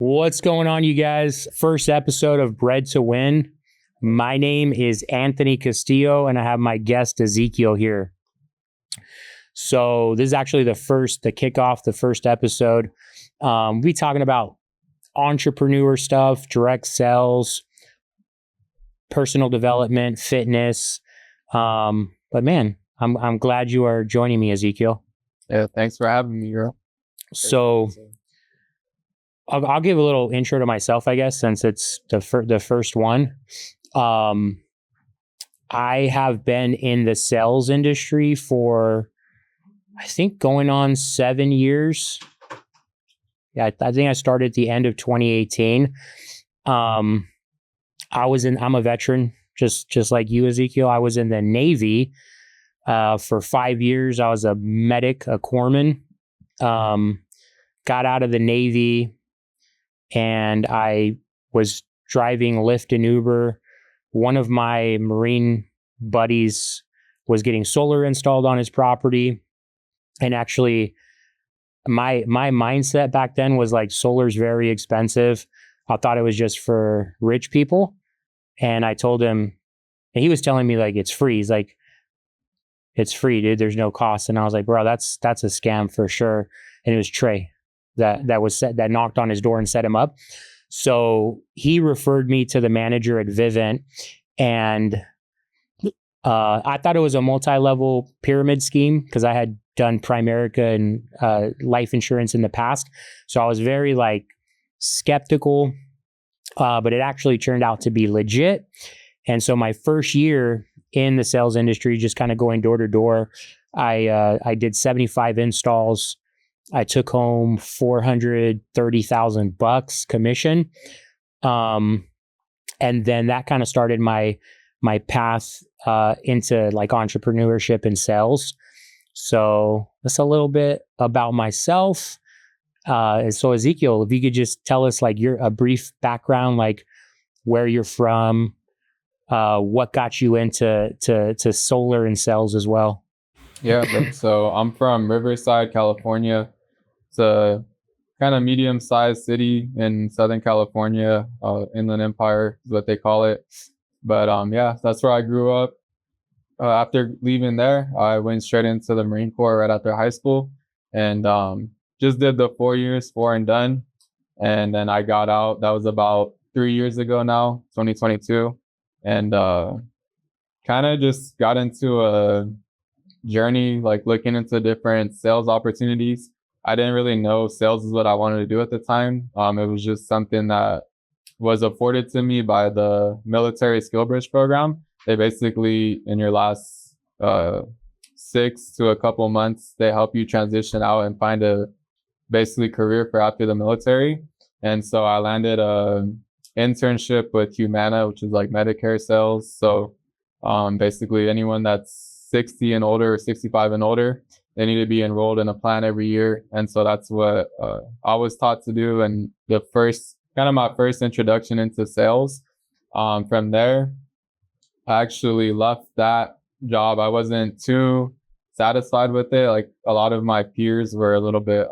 What's going on, you guys? First episode of Bred to Win. My name is Anthony Castillo, and I have my guest Ezekiel here. So this is actually the kickoff, the first episode. We'll be talking about entrepreneur stuff, direct sales, personal development, fitness. But man, I'm glad you are joining me, Ezekiel. Yeah, thanks for having me, bro. So I'll give a little intro to myself, I guess, since it's the first one. I have been in the sales industry for, I think, going on 7 years. Yeah, I think I started at the end of 2018. I'm a veteran, just like you, Ezekiel. I was in the Navy for 5 years. I was a medic, a corpsman. Got out of the Navy, and I was driving Lyft and Uber. One of my Marine buddies was getting solar installed on his property. And actually, my mindset back then was like, solar's very expensive. I thought it was just for rich people. And I told him, and he was telling me like, it's free. He's like, it's free, dude. There's no cost. And I was like, bro, that's a scam for sure. And it was Trey that knocked on his door and set him up. So he referred me to the manager at Vivint, and I thought it was a multi-level pyramid scheme because I had done Primerica and life insurance in the past. So I was very skeptical, but it actually turned out to be legit. And so my first year in the sales industry, just kind of going door to door, I did 75 installs. I took home $430,000 commission. And then that kind of started my path into entrepreneurship and sales. So that's a little bit about myself. So Ezekiel, if you could just tell us a brief background, where you're from, what got you into solar and sales as well. Yeah, so I'm from Riverside, California. It's a kind of medium-sized city in Southern California. Inland Empire is what they call it. But yeah, that's where I grew up. After leaving there, I went straight into the Marine Corps right after high school, and just did the 4 years, 4 and done. And then I got out. That was about 3 years ago now, 2022. And kind of just got into a journey, looking into different sales opportunities. I didn't really know sales is what I wanted to do at the time. It was just something that was afforded to me by the military skill bridge program. They basically, in your last 6 to a couple months, they help you transition out and find a basically career for after the military. And so I landed a internship with Humana, which is Medicare sales. So basically anyone that's 60 and older or 65 and older, they need to be enrolled in a plan every year. And so that's what I was taught to do. And my first introduction into sales. From there, I actually left that job. I wasn't too satisfied with it. A lot of my peers were a little bit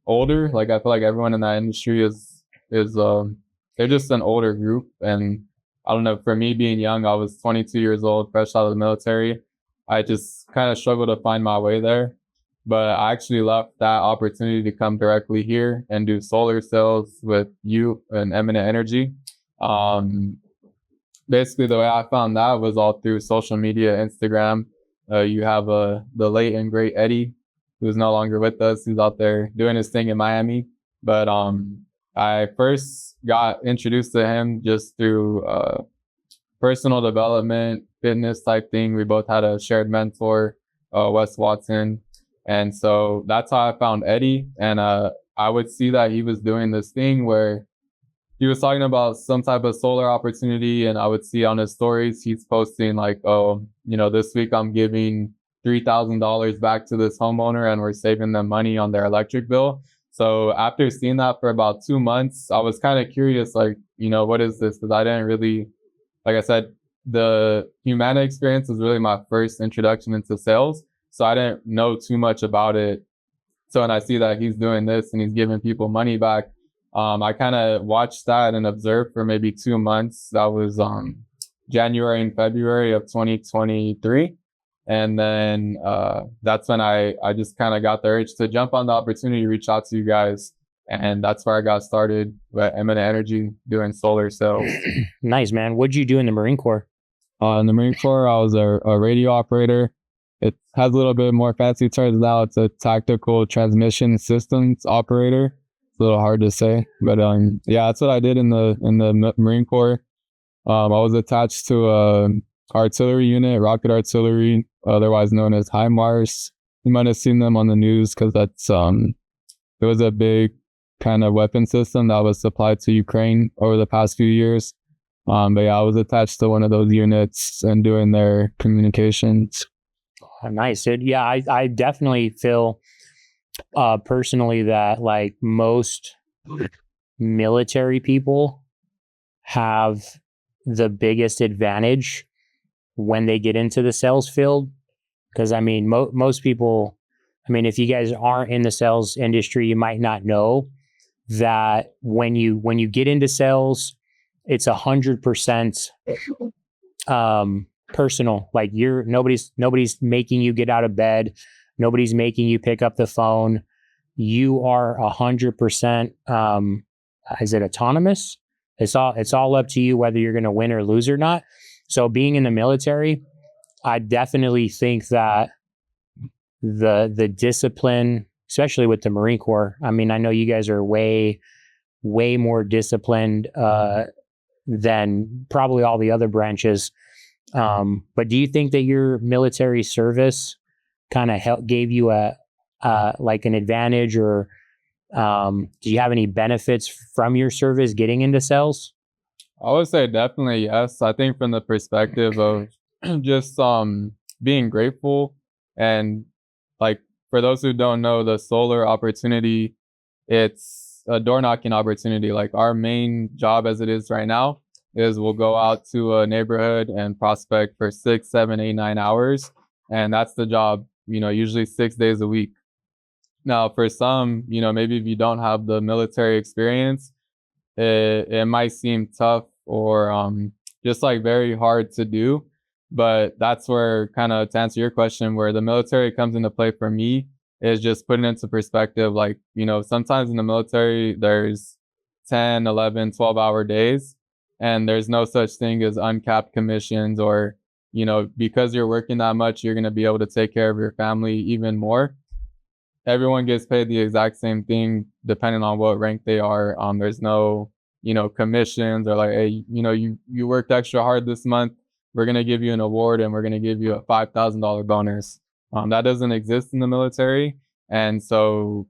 older. I feel like everyone in that industry is they're just an older group. And I don't know, for me being young, I was 22 years old, fresh out of the military. I just kind of struggled to find my way there. But I actually left that opportunity to come directly here and do solar sales with you and Eminent Energy. Basically, the way I found that was all through social media, Instagram. You have the late and great Eddie, who's no longer with us. He's out there doing his thing in Miami. But I first got introduced to him just through personal development, fitness type thing. We both had a shared mentor, Wes Watson. And so that's how I found Eddie. And I would see that he was doing this thing where he was talking about some type of solar opportunity. And I would see on his stories, he's posting this week I'm giving $3,000 back to this homeowner and we're saving them money on their electric bill. So after seeing that for about 2 months, I was kind of curious, what is this? Because I didn't really, like I said, the Humana experience was really my first introduction into sales. So I didn't know too much about it. So when I see that he's doing this and he's giving people money back, I kind of watched that and observed for maybe 2 months. That was January and February of 2023. And then that's when I just kind of got the urge to jump on the opportunity to reach out to you guys. And that's where I got started with Eminent Energy doing solar cells. Nice, man. What'd you do in the Marine Corps? In the Marine Corps, I was a radio operator. It has a little bit more fancy terms now. It's a tactical transmission systems operator. It's a little hard to say, but yeah, that's what I did in the Marine Corps. I was attached to a artillery unit, rocket artillery, otherwise known as HIMARS. You might have seen them on the news because that's it was a big kind of weapon system that was supplied to Ukraine over the past few years. But yeah, I was attached to one of those units and doing their communications. Oh, nice, dude. Yeah, I definitely feel personally that like most military people have the biggest advantage when they get into the sales field. Because I mean, most people, I mean, if you guys aren't in the sales industry, you might not know that when you get into sales, it's 100% personal. Like nobody's making you get out of bed. Nobody's making you pick up the phone. You are 100%. Is it autonomous? It's all up to you whether you're going to win or lose or not. So being in the military, I definitely think that the discipline, especially with the Marine Corps. I mean, I know you guys are way more disciplined than probably all the other branches. But do you think that your military service kind of gave you like an advantage, or do you have any benefits from your service getting into sales? I would say definitely yes. I think from the perspective of just being grateful, and like for those who don't know, the solar opportunity, it's a door knocking opportunity. Like our main job as it is right now is we'll go out to a neighborhood and prospect for 6, 7, 8, 9 hours. And that's the job, usually 6 days a week. Now, for some, maybe if you don't have the military experience, it might seem tough or just like very hard to do. But that's where, kind of to answer your question, where the military comes into play for me is just putting into perspective. Like, sometimes in the military, there's 10, 11, 12-hour days, and there's no such thing as uncapped commissions or, because you're working that much, you're going to be able to take care of your family even more. Everyone gets paid the exact same thing depending on what rank they are. There's no, commissions or like, hey, you worked extra hard this month. We're going to give you an award and we're going to give you a $5,000 bonus. That doesn't exist in the military. And so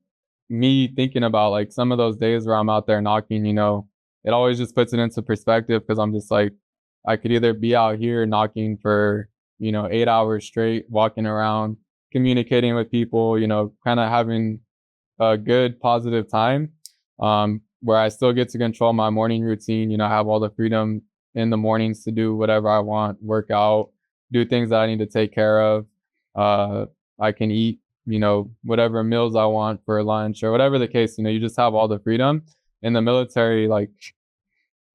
me thinking about like some of those days where I'm out there knocking, it always just puts it into perspective, because I'm just like, I could either be out here knocking for, 8 hours straight, walking around, communicating with people, kind of having a good positive time, where I still get to control my morning routine, have all the freedom in the mornings to do whatever I want, work out, do things that I need to take care of. I can eat, whatever meals I want for lunch or whatever the case, you just have all the freedom. In the military, like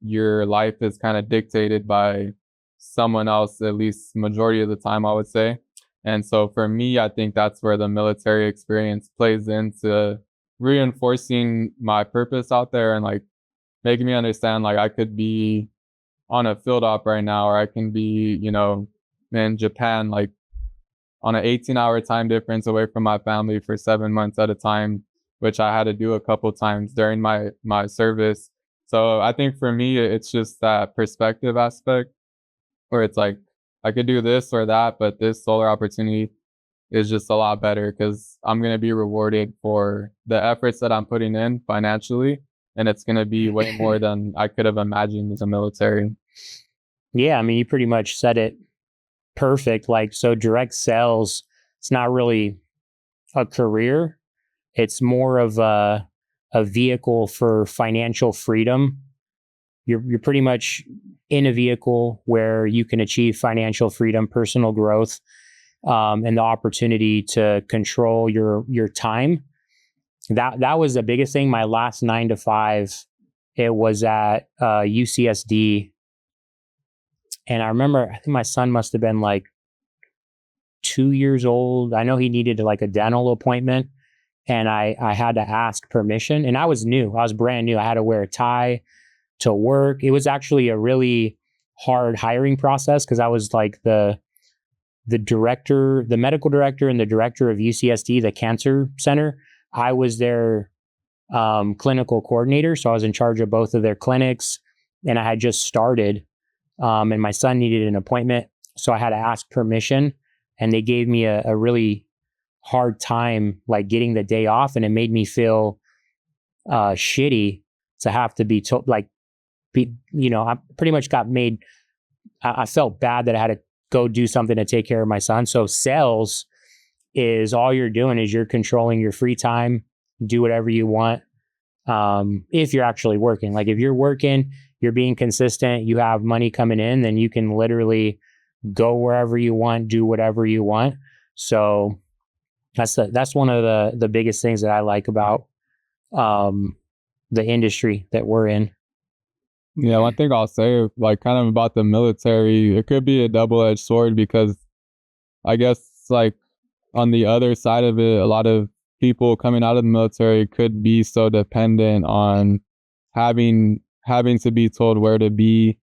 your life is kind of dictated by someone else, at least majority of the time, I would say. And so for me, I think that's where the military experience plays into reinforcing my purpose out there and like making me understand like I could be on a field op right now, or I can be, in Japan, like on an 18-hour time difference away from my family for 7 months at a time, which I had to do a couple times during my service. So I think for me, it's just that perspective aspect where it's like, I could do this or that, but this solar opportunity is just a lot better because I'm going to be rewarded for the efforts that I'm putting in financially. And it's going to be way more than I could have imagined as a military. Yeah, I mean, you pretty much said it perfect. Like, so direct sales, it's not really a career. It's more of a vehicle for financial freedom. You're pretty much in a vehicle where you can achieve financial freedom, personal growth, and the opportunity to control your time. that was the biggest thing. My last 9 to 5, it was at UCSD. And I remember, I think my son must have been like 2 years old. I know he needed like a dental appointment, and I had to ask permission. And I was new, I was brand new. I had to wear a tie to work. It was actually a really hard hiring process because I was like the director, the medical director, and the director of UCSD, the cancer center. I was their clinical coordinator, so I was in charge of both of their clinics, and I had just started, and my son needed an appointment, so I had to ask permission, and they gave me a really hard time, like getting the day off, and it made me feel shitty to have to be told, like, I pretty much got made. I felt bad that I had to go do something to take care of my son. So sales is all you're doing is you're controlling your free time, do whatever you want. If you're actually working, like if you're working, you're being consistent, you have money coming in, then you can literally go wherever you want, do whatever you want. So that's one of the biggest things that I like about the industry that we're in. Yeah, one thing I'll say, like, kind of about the military, it could be a double-edged sword because I guess, like, on the other side of it, a lot of people coming out of the military could be so dependent on having to be told where to be,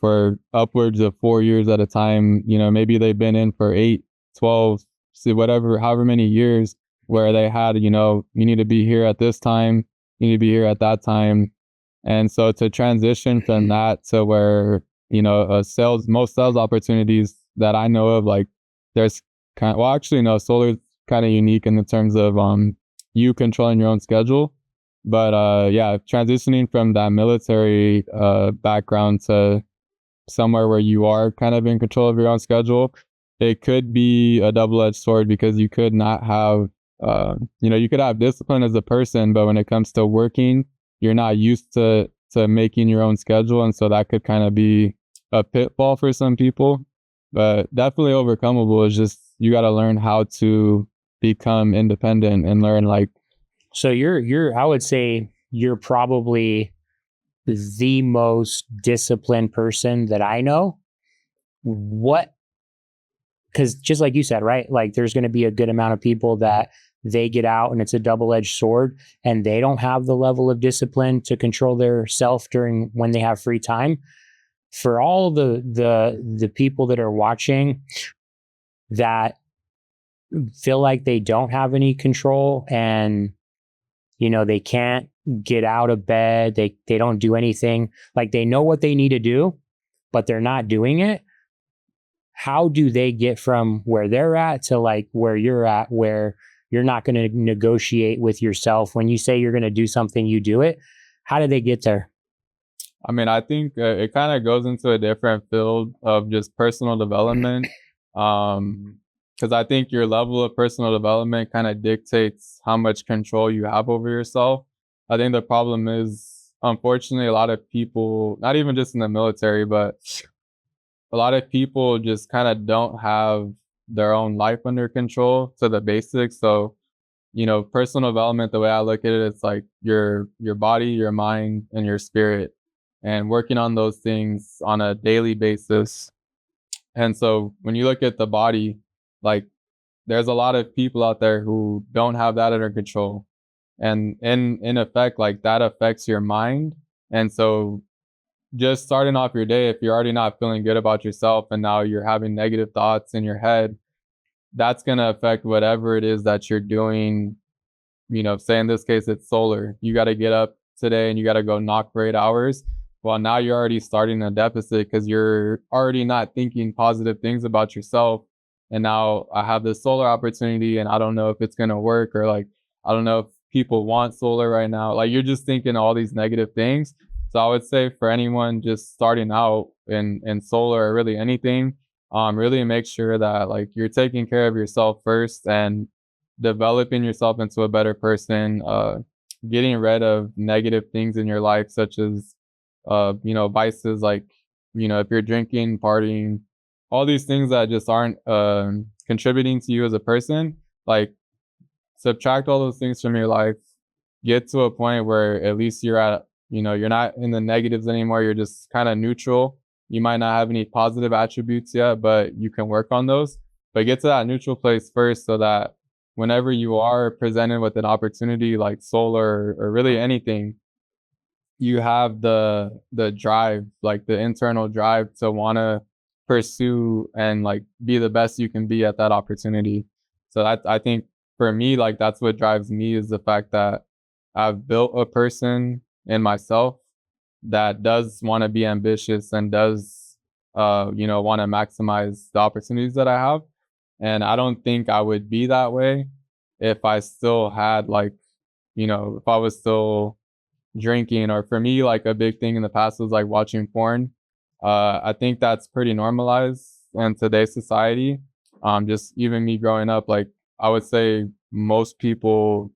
for upwards of 4 years at a time. Maybe they've been in for 8, 12, see, whatever, however many years, where they had, you need to be here at this time, you need to be here at that time. And so to transition from that to where, most sales opportunities that I know of, like, there's actually, no, solar is kind of unique in the terms of you controlling your own schedule. But yeah, transitioning from that military background to somewhere where you are kind of in control of your own schedule, it could be a double-edged sword because you could not have, you could have discipline as a person, but when it comes to working, you're not used to making your own schedule. And so that could kind of be a pitfall for some people, but definitely overcomable. Is just, you got to learn how to become independent and learn, like. So I would say you're probably the most disciplined person that I know. Because just like you said, right? Like there's going to be a good amount of people that they get out and it's a double-edged sword and they don't have the level of discipline to control their self during when they have free time. For all the people that are watching that feel like they don't have any control and they can't get out of bed, they don't do anything, like they know what they need to do but they're not doing it. How do they get from where they're at to like where you're at, where you're not going to negotiate with yourself? When you say you're going to do something, you do it. How do they get there? I mean, I think it kind of goes into a different field of just personal development. Because I think your level of personal development kind of dictates how much control you have over yourself. I think the problem is, unfortunately, a lot of people, not even just in the military, but a lot of people just kind of don't have their own life under control to the basics. So, personal development, the way I look at it, it's like your body, your mind, and your spirit, and working on those things on a daily basis. And so when you look at the body, like, there's a lot of people out there who don't have that under control. And in effect, like, that affects your mind. And so just starting off your day, if you're already not feeling good about yourself and now you're having negative thoughts in your head, that's going to affect whatever it is that you're doing. Say in this case, it's solar. You got to get up today and you got to go knock for 8 hours. Well, now you're already starting a deficit because you're already not thinking positive things about yourself. And now I have this solar opportunity and I don't know if it's going to work, or like, I don't know if people want solar right now. Like, you're just thinking all these negative things. So I would say for anyone just starting out in solar or really anything, really make sure that, like, you're taking care of yourself first and developing yourself into a better person, getting rid of negative things in your life, such as, vices, like, if you're drinking, partying, all these things that just aren't contributing to you as a person. Like, subtract all those things from your life, get to a point where at least you're at, you're not in the negatives anymore. You're just kind of neutral. You might not have any positive attributes yet, but you can work on those. But get to that neutral place first so that whenever you are presented with an opportunity like solar or really anything, you have the drive, like the internal drive to want to pursue and like be the best you can be at that opportunity. So I think for me, like that's what drives me, is the fact that I've built a person in myself that does want to be ambitious and does want to maximize the opportunities that I have. And I don't think I would be that way if I still had like, if I was still drinking. Or for me, like a big thing in the past was like watching porn. I think that's pretty normalized in today's society. Just even me growing up, like I would say most people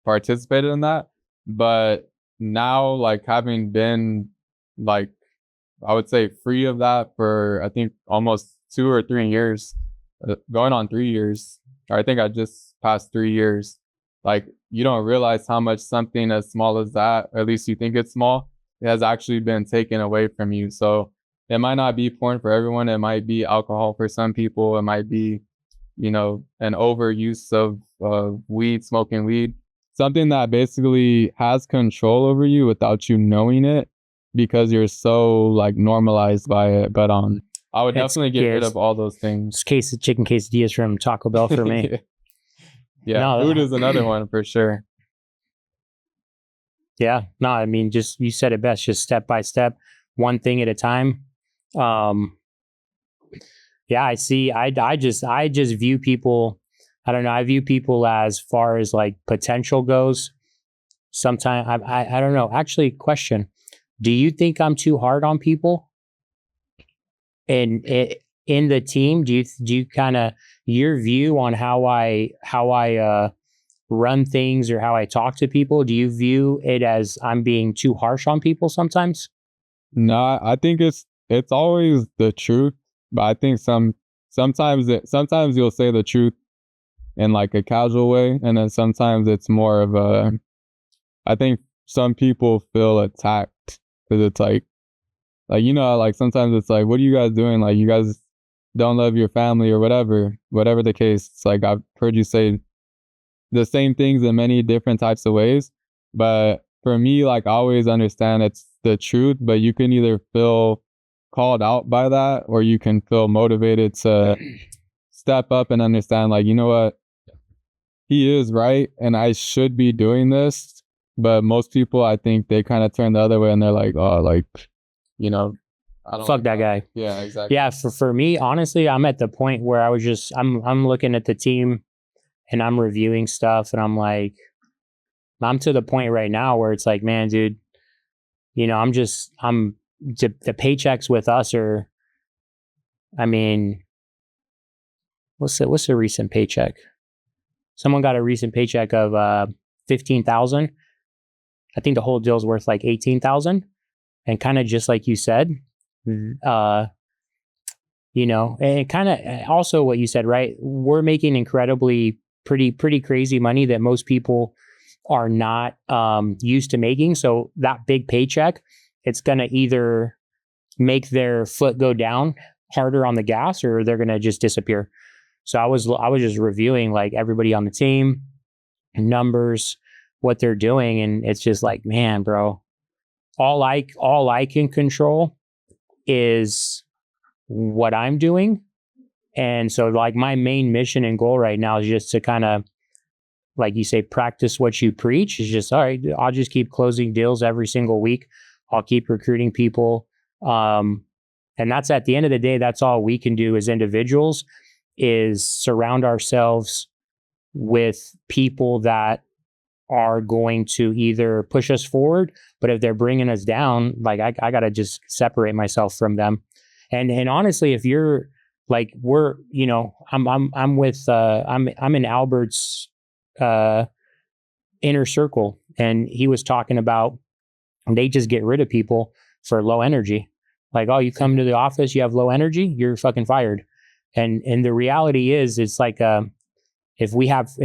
participated in that. But now, like having been like, I would say free of that for I think almost 2 or 3 years, going on 3 years, or I think I just passed 3 years. Like you don't realize how much something as small as that, or at least you think it's small, it has actually been taken away from you. So it might not be porn for everyone. It might be alcohol for some people. It might be, an overuse of weed, smoking weed, something that basically has control over you without you knowing it because you're so like normalized by it. But I would definitely get rid of all those things. Chicken quesadillas from Taco Bell for me. Yeah, no, food is another one for sure. Yeah, no, I mean, just you said it best, just step by step, one thing at a time. Yeah, I see. I just view people. I don't know. I view people as far as like potential goes. Sometimes I don't know. Actually, question: do you think I'm too hard on people? And in the team, do you kind of your view on how I run things or how I talk to people? Do you view it as I'm being too harsh on people sometimes? No, I think it's always the truth, but I think sometimes you'll say the truth in like a casual way, and then sometimes it's more of a. I think some people feel attacked because it's like like sometimes it's like, what are you guys doing? Like you guys don't love your family or whatever the case. It's like I've heard you say the same things in many different types of ways, but for me, like I always understand it's the truth, but you can either feel called out by that or you can feel motivated to step up and understand, like, you know what, he is right and I should be doing this. But most people, I think they kind of turn the other way and they're like, oh, like, I don't fuck like that guy. Yeah, exactly. Yeah, for me, honestly, I'm at the point where I was just I'm looking at the team and I'm reviewing stuff and I'm like, I'm to the point right now where it's like, man, dude, the paychecks with us are, I mean, what's the recent paycheck? Someone got a recent paycheck of 15,000. I think the whole deal's worth like 18,000. And kind of just like you said, and kind of also what you said, right? We're making incredibly pretty crazy money that most people are not used to making. So that big paycheck, it's going to either make their foot go down harder on the gas or they're going to just disappear. So I was just reviewing like everybody on the team, numbers, what they're doing. And it's just like, man, bro, all I can control is what I'm doing. And so like my main mission and goal right now is just to kind of, like you say, practice what you preach. Is just, all right, I'll just keep closing deals every single week. I'll keep recruiting people. And that's at the end of the day, that's all we can do as individuals is surround ourselves with people that are going to either push us forward, but if they're bringing us down, like I got to just separate myself from them. And honestly, if you're like, we're, I'm with, I'm in Albert's inner circle, and he was talking about they just get rid of people for low energy. Like, oh, you come to the office, you have low energy, you're fucking fired. And the reality is, it's like if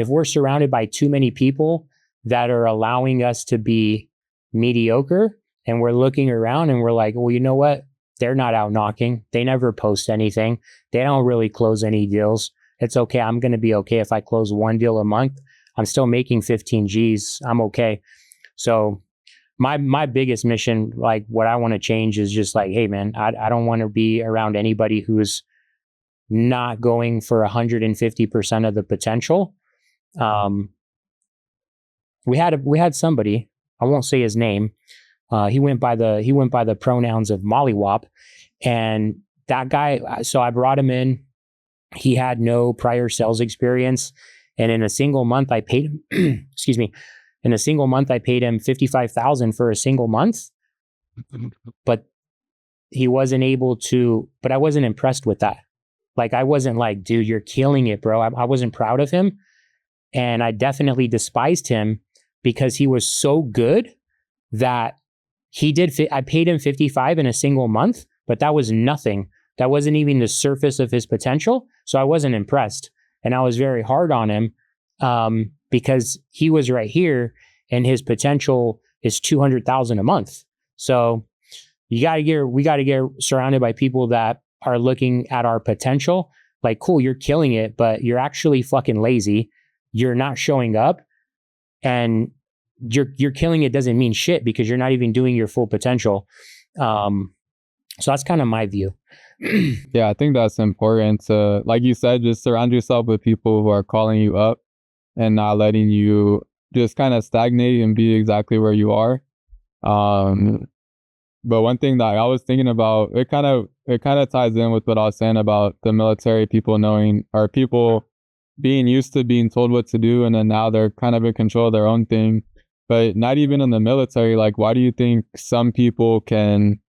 we're surrounded by too many people that are allowing us to be mediocre, and we're looking around and we're like, well, you know what? They're not out knocking. They never post anything. They don't really close any deals. It's okay. I'm going to be okay if I close one deal a month. I'm still making 15 G's. I'm okay. So my biggest mission, like what I want to change is just like, hey man, I don't want to be around anybody who's not going for 150% of the potential. We had somebody, I won't say his name. He went by the pronouns of Mollywop, and that guy. So I brought him in. He had no prior sales experience, and in a single month, I paid him. excuse me. In a single month, I paid him $55,000 for a single month, but he wasn't able to. But I wasn't impressed with that. Like I wasn't like, dude, you're killing it, bro. I wasn't proud of him, and I definitely despised him because he was so good that I paid him 55 in a single month, but that was nothing. That wasn't even the surface of his potential. So I wasn't impressed. And I was very hard on him because he was right here and his potential is 200,000 a month. So we got to get surrounded by people that are looking at our potential. Like, cool, you're killing it, but you're actually fucking lazy. You're not showing up, and you're killing it doesn't mean shit because you're not even doing your full potential. So that's kind of my view. Yeah, I think that's important to, like you said, just surround yourself with people who are calling you up and not letting you just kind of stagnate and be exactly where you are. But one thing that I was thinking about, it kind of ties in with what I was saying about the military people knowing, or people being used to being told what to do, and then now they're kind of in control of their own thing. But not even in the military. Like, why do you think some people can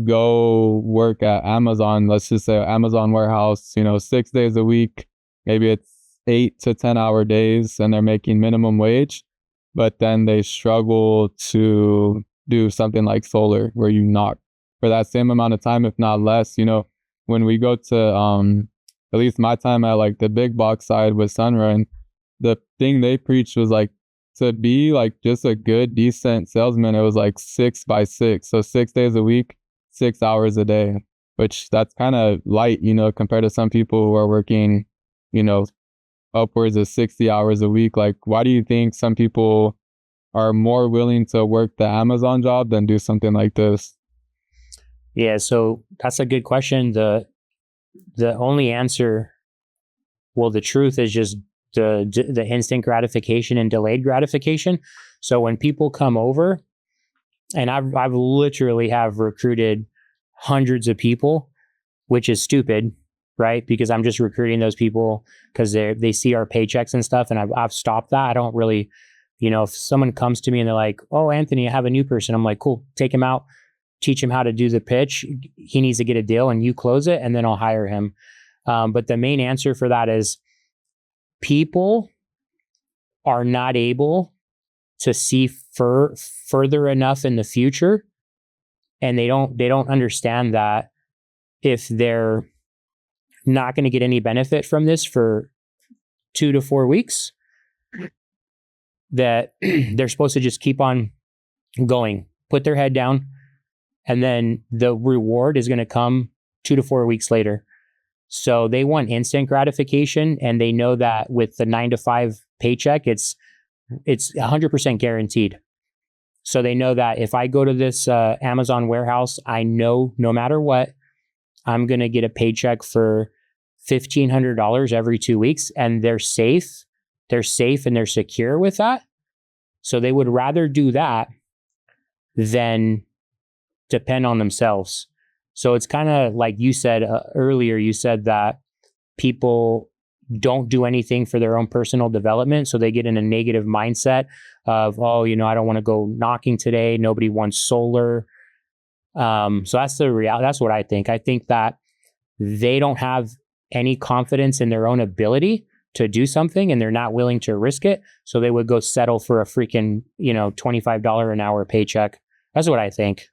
go work at Amazon, let's just say Amazon warehouse, 6 days a week, maybe it's 8 to 10 hour days, and they're making minimum wage, but then they struggle to do something like solar where you knock for that same amount of time, if not less. When we go to at least my time at like the big box side with Sunrun, the thing they preached was like, to be like just a good, decent salesman, it was like 6 by 6. So 6 days a week, 6 hours a day, which that's kind of light, compared to some people who are working, upwards of 60 hours a week. Like, why do you think some people are more willing to work the Amazon job than do something like this? Yeah, so that's a good question. The only answer, well, the truth is just the instant gratification and delayed gratification. So when people come over, and I've literally have recruited hundreds of people, which is stupid, right? Because I'm just recruiting those people because they see our paychecks and stuff, and I've stopped that. I don't really, if someone comes to me and they're like, "Oh, Anthony, I have a new person," I'm like, "Cool, take him out, teach him how to do the pitch. He needs to get a deal, and you close it, and then I'll hire him." But the main answer for that is people are not able to see further enough in the future, and they don't understand that if they're not going to get any benefit from this for 2 to 4 weeks, that they're supposed to just keep on going, put their head down, and then the reward is going to come 2 to 4 weeks later. So they want instant gratification, and they know that with the 9 to 5 paycheck, it's 100% guaranteed. So they know that if I go to this Amazon warehouse, I know no matter what, I'm going to get a paycheck for $1,500 every 2 weeks, and they're safe. They're safe and they're secure with that. So they would rather do that than depend on themselves. So it's kind of like you said earlier, you said that people don't do anything for their own personal development. So they get in a negative mindset of, oh, I don't want to go knocking today. Nobody wants solar. So that's the reality. That's what I think. I think that they don't have any confidence in their own ability to do something, and they're not willing to risk it. So they would go settle for a freaking, $25 an hour paycheck. That's what I think.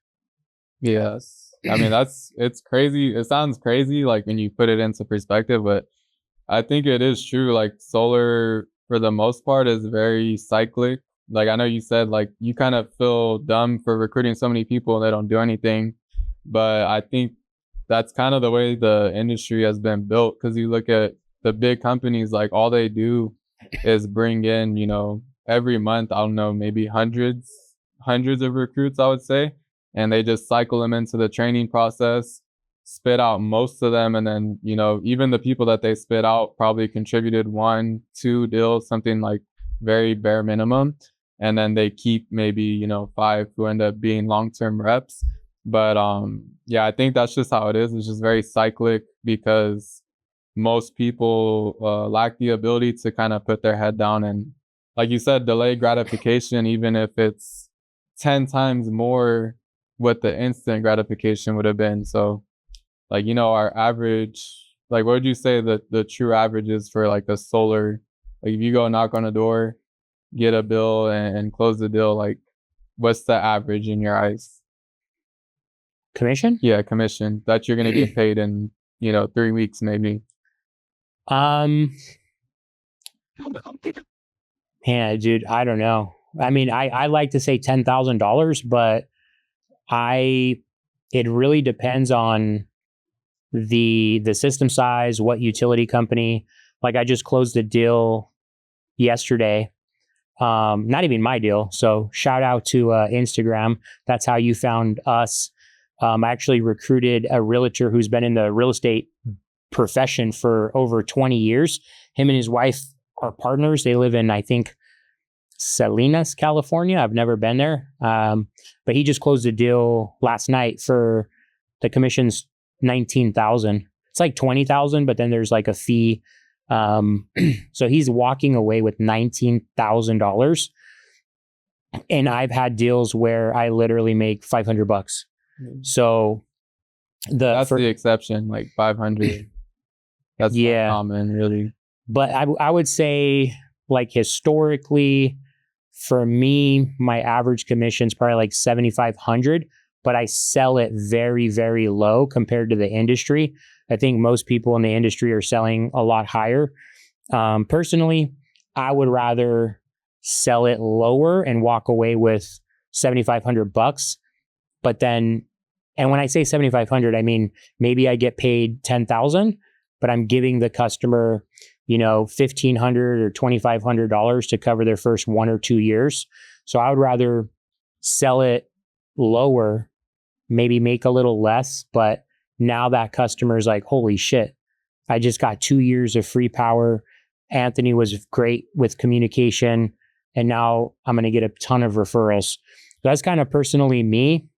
Yes. I mean, it's crazy. It sounds crazy, like when you put it into perspective, but I think it is true. Like solar, for the most part, is very cyclic. Like I know you said, like you kind of feel dumb for recruiting so many people and they don't do anything, but I think that's kind of the way the industry has been built. Because you look at the big companies, like all they do is bring in, every month, I don't know, maybe hundreds of recruits, I would say, and they just cycle them into the training process, spit out most of them, and then even the people that they spit out probably contributed 1 2 deals, something like very bare minimum, and then they keep maybe 5 who end up being long-term reps. But yeah, I think that's just how it is. It's just very cyclic because most people lack the ability to kind of put their head down and, like you said, delay gratification, even if it's 10 times more what the instant gratification would have been. So, like, our average, like, what would you say that the true average is for like a solar? Like, if you go knock on a door, get a bill, and close the deal, like, what's the average in your eyes? Commission? Yeah, commission that you're gonna get paid in 3 weeks maybe. Yeah, dude, I don't know. I mean, I like to say $10,000, but it really depends on the system size, what utility company. Like I just closed a deal yesterday. Not even my deal. So shout out to Instagram. That's how you found us. I actually recruited a realtor who's been in the real estate profession for over 20 years. Him and his wife are partners. They live in, I think, Salinas, California. I've never been there. But he just closed a deal last night for the commission's 19,000. It's like 20,000, but then there's like a fee. So he's walking away with $19,000. And I've had deals where I literally make $500. So that's the exception, like 500. That's not common, really. But I would say, like, historically, for me, my average commission is probably like 7,500, but I sell it very, very low compared to the industry. I think most people in the industry are selling a lot higher. Personally, I would rather sell it lower and walk away with $7,500. But then, and when I say 7,500, I mean, maybe I get paid 10,000, but I'm giving the customer, $1,500 or $2,500 to cover their first 1 or 2 years. So I would rather sell it lower, maybe make a little less, but now that customer is like, holy shit, I just got 2 years of free power. Anthony was great with communication, and now I'm going to get a ton of referrals. So that's kind of personally me.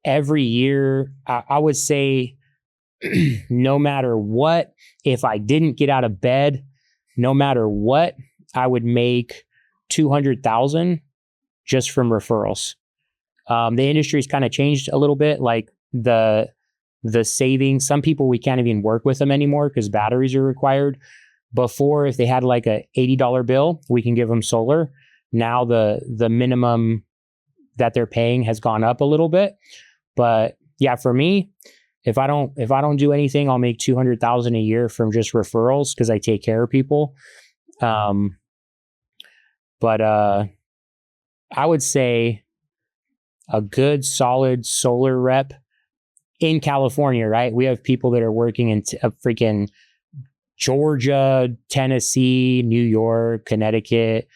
Every year, I would say, no matter what, if I didn't get out of bed, no matter what, I would make 200,000 just from referrals. The industry's kind of changed a little bit, like the savings. Some people, we can't even work with them anymore because batteries are required. Before, if they had like a $80 bill, we can give them solar. Now the minimum that they're paying has gone up a little bit. But yeah, for me, if I don't do anything, I'll make 200,000 a year from just referrals because I take care of people. But I would say a good solid solar rep in California, right? We have people that are working in freaking Georgia, Tennessee, New York, Connecticut,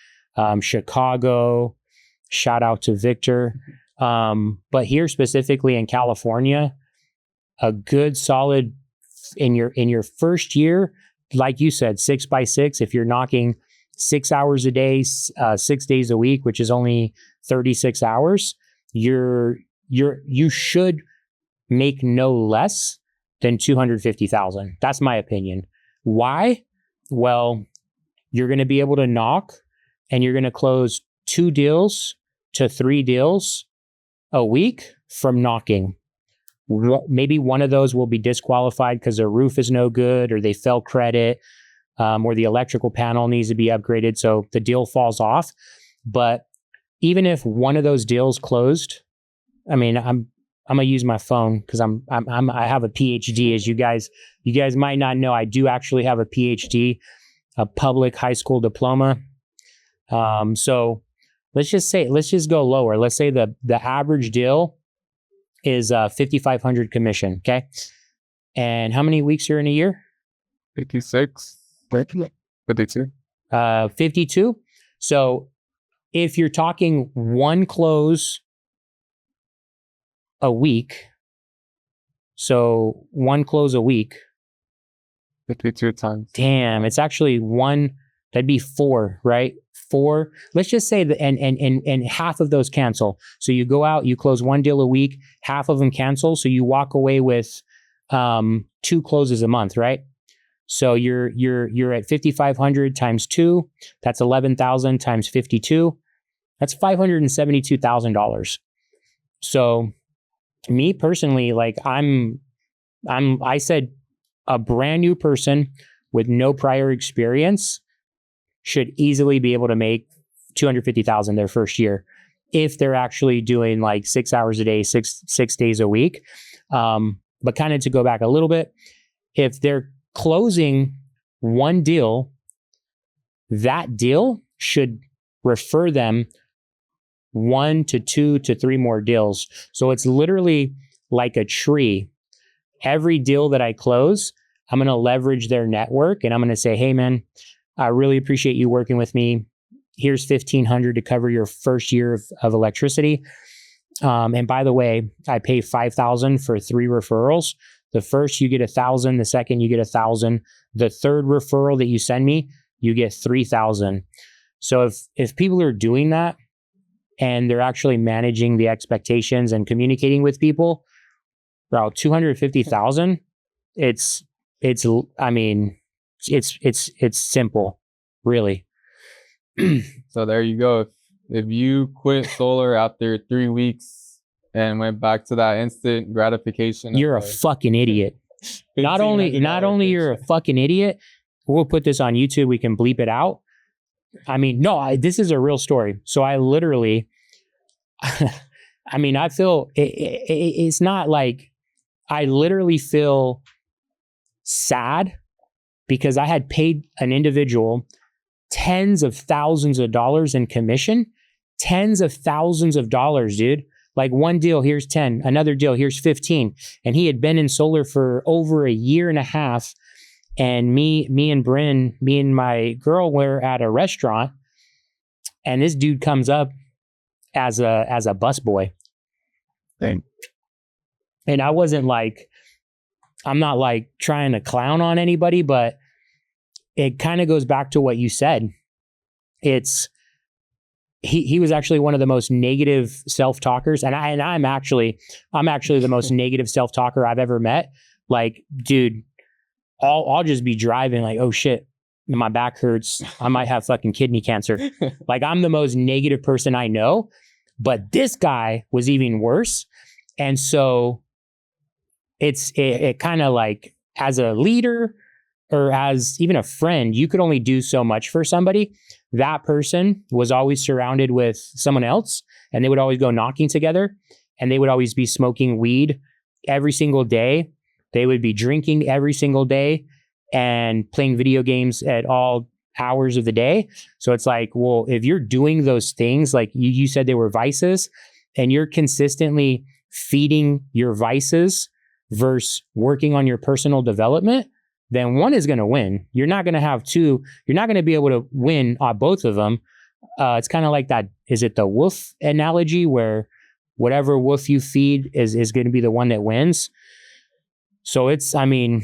Chicago. Shout out to Victor. But here specifically in California, a good solid in your first year, like you said, 6 by 6, if you're knocking 6 hours a day, 6 days a week, which is only 36 hours, you should make no less than 250,000. That's my opinion. Why? Well, you're going to be able to knock and you're going to close 2 deals to 3 deals a week from knocking. Maybe one of those will be disqualified because their roof is no good, or they fell credit, or the electrical panel needs to be upgraded, so the deal falls off. But even if one of those deals closed, I mean, I'm I'm gonna use my phone because I have a PhD. As you guys might not know, I do actually have a PhD, a public high school diploma. So let's just go lower. Let's say the average deal is 5,500 commission. Okay, and how many weeks are in a year? 56, 52. 52. So if you're talking one close a week, so one close a week, 52 times. damn, it's actually one. That'd be 4, right? 4. Let's just say that, and half of those cancel. So you go out, you close one deal a week, half of them cancel. So you walk away with 2 closes a month, right? So you're at 5,500 times 2. That's 11,000 times 52. That's $572,000. So me personally, like I said, a brand new person with no prior experience should easily be able to make $250,000 their first year if they're actually doing like 6 hours a day, six days a week. But kind of to go back a little bit, if they're closing one deal, that deal should refer them 1 to 2 to 3 more deals. So it's literally like a tree. Every deal that I close, I'm going to leverage their network and I'm going to say, hey man, I really appreciate you working with me. Here's $1,500 to cover your first year of electricity. And by the way, I pay $5,000 for 3 referrals. The first, you get $1,000. The second, you get $1,000. The third referral that you send me, you get $3,000. So if people are doing that and they're actually managing the expectations and communicating with people, bro, $250,000, it's simple, really. So there you go. If you quit solar after 3 weeks and went back to that instant gratification, you're a fucking idiot. Not only you're a fucking idiot, we'll put this on YouTube. We can bleep it out. I mean, no, this is a real story. So I literally, I mean, I feel it's not like, I literally feel sad because I had paid an individual tens of thousands of dollars in commission, tens of thousands of dollars, dude. Like one deal, here's 10, another deal, here's 15. And he had been in solar for over a year and a half. And me and my girl were at a restaurant and this dude comes up as a busboy. Dang. And I wasn't like, I'm not like trying to clown on anybody, but it kind of goes back to what you said. It's, he was actually one of the most negative self-talkers. And I'm actually the most negative self-talker I've ever met. Like, dude, I'll just be driving like, oh shit, my back hurts. I might have fucking kidney cancer. Like, I'm the most negative person I know, but this guy was even worse. And so it kind of like, as a leader or as even a friend, you could only do so much for somebody. That person was always surrounded with someone else and they would always go knocking together and they would always be smoking weed every single day. They would be drinking every single day and playing video games at all hours of the day. So it's like, well, if you're doing those things, like you said they were vices, and you're consistently feeding your vices versus working on your personal development, then one is going to win. You're not going to have two. You're not going to be able to win on both of them. It's kind of like that. Is it the wolf analogy where whatever wolf you feed is going to be the one that wins? So it's, I mean,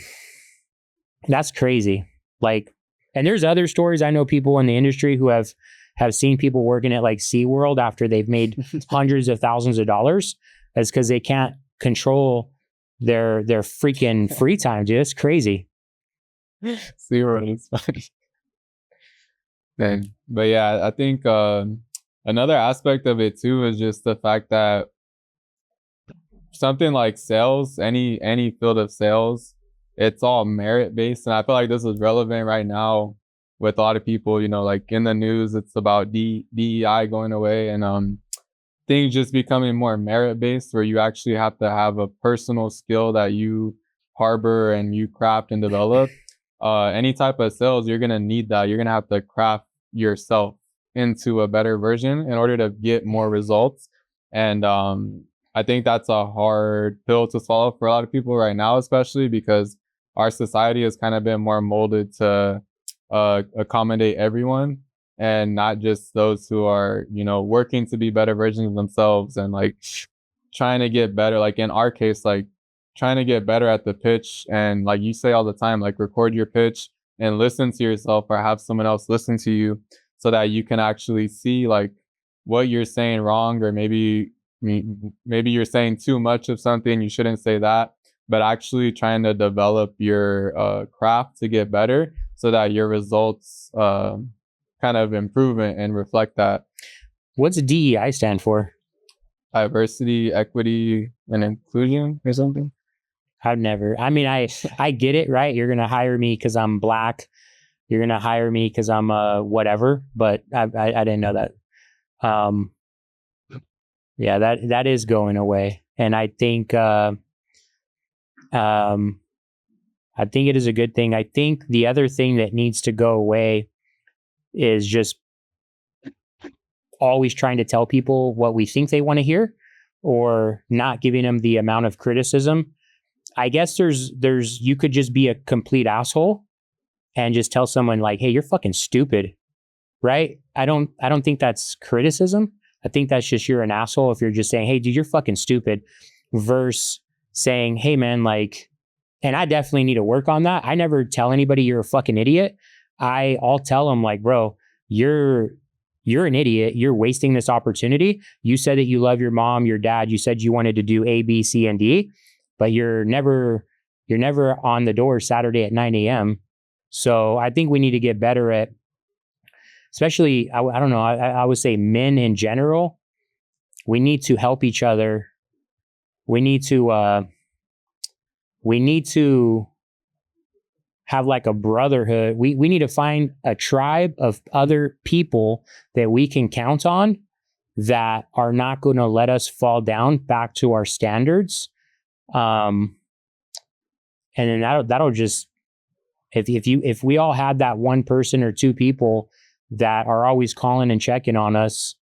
that's crazy. Like, and there's other stories. I know people in the industry who have seen people working at like SeaWorld after they've made hundreds of thousands of dollars. That's because they can't control their freaking free time, dude. It's crazy. SeaWorld is funny. Man. But yeah, I think another aspect of it too is just the fact that something like sales, any field of sales, it's all merit based. And I feel like this is relevant right now with a lot of people, you know, like in the news, it's about DEI going away. And things just becoming more merit based, where you actually have to have a personal skill that you harbor and you craft and develop. Any type of sales, you're gonna need that. You're gonna have to craft yourself into a better version in order to get more results. And I think that's a hard pill to swallow for a lot of people right now, especially because our society has kind of been more molded to accommodate everyone and not just those who are, you know, working to be better versions of themselves and like trying to get better. Like in our case, like trying to get better at the pitch. And like you say all the time, like record your pitch and listen to yourself or have someone else listen to you so that you can actually see like what you're saying wrong, or maybe you're saying too much of something, you shouldn't say that, but actually trying to develop your craft to get better so that your results kind of improve and reflect that. What's DEI stand for? Diversity, equity, and inclusion or something. I mean, I get it, right? You're going to hire me because I'm black. You're going to hire me because I'm whatever, but I didn't know that. Yeah, that is going away. And I think it is a good thing. I think the other thing that needs to go away is just always trying to tell people what we think they want to hear, or not giving them the amount of criticism. I guess there's you could just be a complete asshole and just tell someone like, "Hey, you're fucking stupid." Right? I don't think that's criticism. I think that's just you're an asshole if you're just saying, "Hey, dude, you're fucking stupid," versus saying, "Hey, man, like," and I definitely need to work on that. I never tell anybody you're a fucking idiot. I'll tell them like, "Bro, you're an idiot. You're wasting this opportunity. You said that you love your mom, your dad. You said you wanted to do A, B, C, and D, but you're never on the door Saturday at 9 a.m. So I think we need to get better at, especially, I don't know, I would say men in general, we need to help each other. We need to have like a brotherhood. We need to find a tribe of other people that we can count on that are not going to let us fall down back to our standards. And then that'll just, if we all had that one person or two people that are always calling and checking on us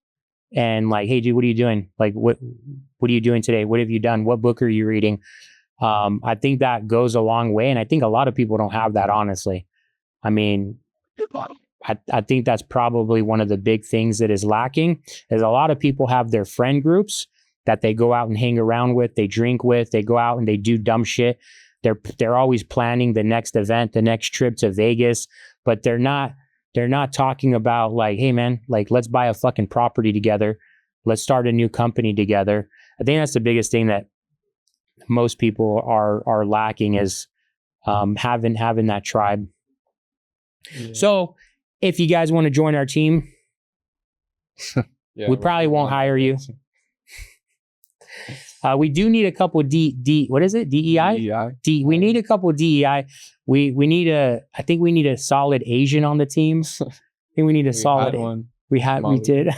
and like, "Hey dude, what are you doing? Like, what are you doing today? What have you done? What book are you reading?" I think that goes a long way. And I think a lot of people don't have that, honestly. I mean, I think that's probably one of the big things that is lacking, is a lot of people have their friend groups that they go out and hang around with, they drink with, they go out and they do dumb shit. They're always planning the next event, the next trip to Vegas, but they're not talking about like, "Hey man, like let's buy a fucking property together. Let's start a new company together." I think that's the biggest thing that most people are lacking, is having that tribe. Yeah. So if you guys want to join our team, we probably won't hire you. We do need a couple what is it? DEI? We need a couple DEI. We need I think we need a solid Asian on the team. I think we need a solid one. We did.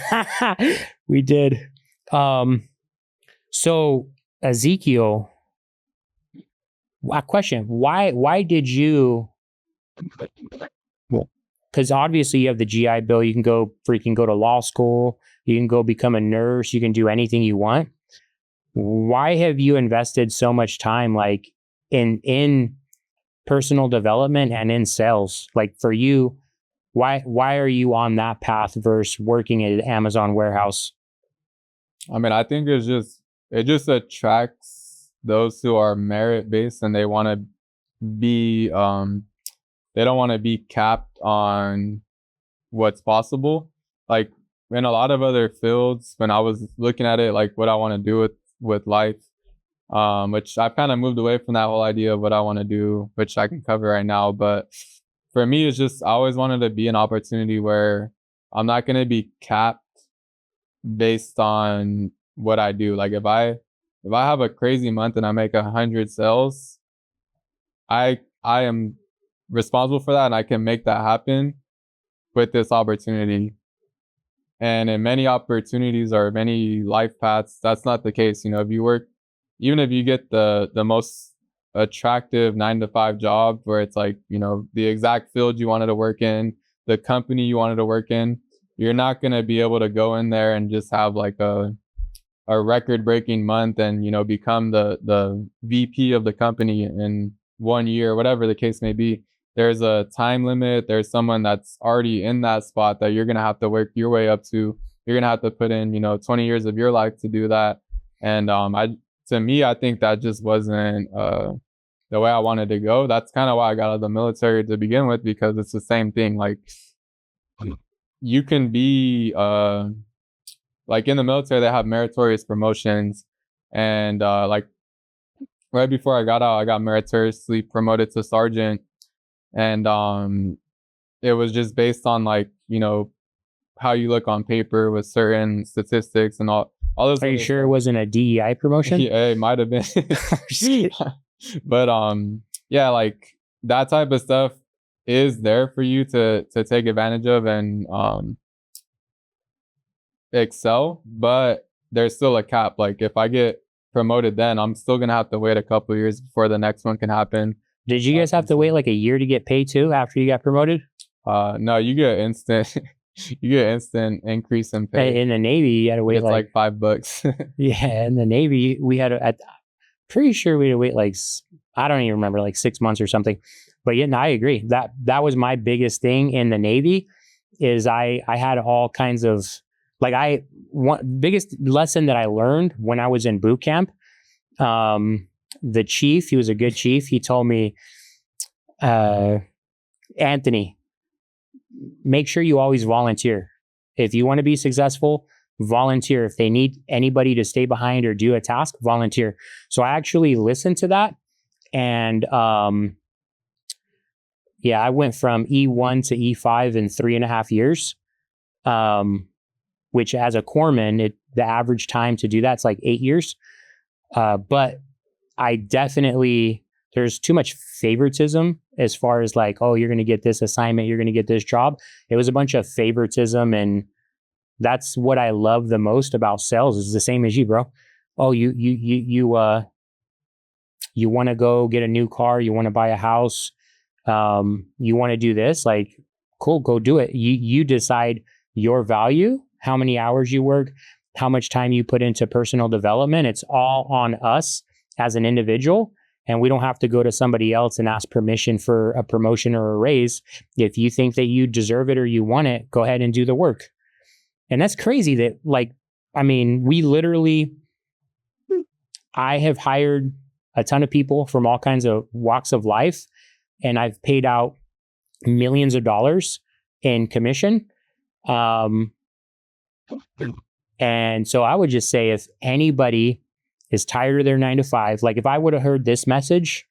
We did. So Ezekiel, a question. Why did you, because obviously you have the GI Bill, you can go to law school, you can go become a nurse, you can do anything you want. Why have you invested so much time like in personal development and in sales? Like for you, why are you on that path versus working at an Amazon warehouse? I mean, I think it just attracts those who are merit based and they want to be they don't want to be capped on what's possible. Like in a lot of other fields, when I was looking at it, like what I want to do with life, which I've kind of moved away from that whole idea of what I want to do, which I can cover right now. But for me, it's just I always wanted to be an opportunity where I'm not going to be capped based on what I do. Like if I have a crazy month and I make 100 sales, I am responsible for that and I can make that happen with this opportunity. And in many opportunities or many life paths, that's not the case. If you work, even if you get the most attractive 9 to 5 job where it's like, the exact field you wanted to work in, the company you wanted to work in, you're not going to be able to go in there and just have like a record breaking month and, become the VP of the company in 1 year, whatever the case may be. There's a time limit. There's someone that's already in that spot that you're going to have to work your way up to. You're going to have to put in, 20 years of your life to do that. And to me, I think that just wasn't the way I wanted to go. That's kind of why I got out of the military to begin with, because it's the same thing. Like, you can be like in the military, they have meritorious promotions, and like right before I got out, I got meritoriously promoted to sergeant, and it was just based on like how you look on paper with certain statistics and all those. Are you sure it wasn't a DEI promotion? Yeah, it might have been. But yeah, like that type of stuff is there for you to take advantage of and excel, but there's still a cap. Like if I get promoted, then I'm still gonna have to wait a couple of years before the next one can happen. Did you guys have to wait like a year to get paid too after you got promoted? No, you get instant. You get instant increase in pay. In the Navy, you had to wait like $5. Yeah, in the Navy, we had pretty sure we had to wait like, I don't even remember, like 6 months or something. But yeah, no, I agree. That was my biggest thing in the Navy is I had all kinds of, like biggest lesson that I learned when I was in boot camp, the chief, he was a good chief. He told me, Anthony, make sure you always volunteer. If you want to be successful, volunteer. If they need anybody to stay behind or do a task, volunteer. So I actually listened to that. And yeah, I went from E1 to E5 in 3.5 years, which as a corpsman, the average time to do that's like 8 years. But I definitely, there's too much favoritism as far as like, oh, you're going to get this assignment, you're going to get this job. It was a bunch of favoritism, and that's what I love the most about sales. Is the same as you, bro. Oh, you want to go get a new car, you want to buy a house, you want to do this, like, cool, go do it. You decide your value, how many hours you work, how much time you put into personal development. It's all on us as an individual. And we don't have to go to somebody else and ask permission for a promotion or a raise. If you think that you deserve it or you want it, go ahead and do the work. And that's crazy that, like, I mean, I have hired a ton of people from all kinds of walks of life, and I've paid out millions of dollars in commission. And so I would just say, if anybody is tired of their 9 to 5, like if I would have heard this message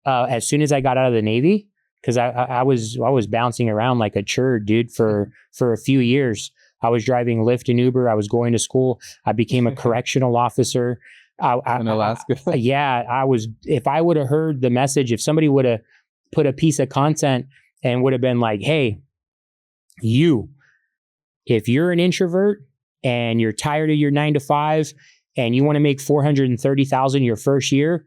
as soon as I got out of the Navy, because I was bouncing around like a churd, dude, for a few years. I was driving Lyft and Uber. I was going to school. I became a correctional officer. In Alaska. Yeah, I was. If I would have heard the message, if somebody would have put a piece of content and would have been like, hey, if you're an introvert and you're tired of your 9 to 5 and you want to make $430,000 your first year,